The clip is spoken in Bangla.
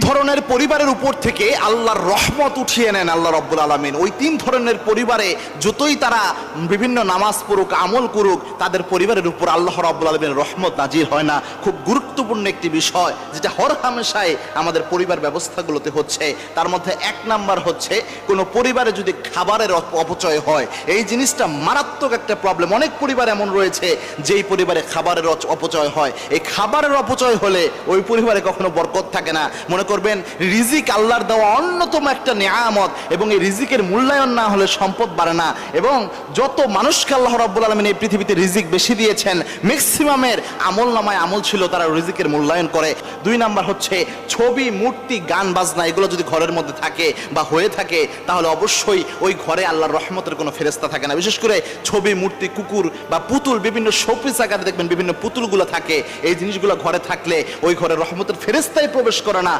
ধরনের পরিবারের উপর থেকে আল্লাহর রহমত উঠিয়ে নেন আল্লাহ রাব্বুল আলামিন। ওই তিন ধরনের পরিবারে যতই তারা বিভিন্ন নামাজ পড়ুক, আমল করুক, তাদের পরিবারের উপর আল্লাহ রাব্বুল আলামিনের রহমত নাজিল হয় না। খুব গুরুত্বপূর্ণ একটি বিষয় যেটা হর হামেশায় আমাদের পরিবার ব্যবস্থাগুলোতে হচ্ছে। তার মধ্যে এক নাম্বার হচ্ছে, কোনো পরিবারে যদি খাবারের অপচয় হয়, এই জিনিসটা মারাত্মক একটা প্রবলেম। অনেক পরিবার এমন রয়েছে যেই পরিবারে খাবারের অপচয় হয়। এই খাবারের অপচয় হলে ওই পরিবারে কখনো বরকত থাকে না। মনে করবেন রিজিক আল্লাহর দেওয়া অন্যতম একটা নিয়ামত, এবং এই রিজিকের মূল্যায়ন না হলে সম্পদ বাড়ে না। এবং যত মানুষকে আল্লাহ রাব্বুল আলামিন এই পৃথিবীতে রিজিক বেশি দিয়েছেন, ম্যাক্সিমামের আমল নামায় আমল ছিল, তারা রিজিকের মূল্যায়ন করে। দুই নাম্বার হচ্ছে, ছবি, মূর্তি, গান বাজনা এগুলো যদি ঘরের মধ্যে থাকে বা হয়ে থাকে, তাহলে অবশ্যই ওই ঘরে আল্লাহর রহমতের কোনো ফেরেশতা থাকে না। বিশেষ করে ছবি, মূর্তি, কুকুর বা পুতুল, বিভিন্ন শোপিস আকারে দেখবেন বিভিন্ন পুতুলগুলো থাকে। এই জিনিসগুলো ঘরে থাকলে ওই ঘরে রহমতের ফেরেশতাই প্রবেশ করে না।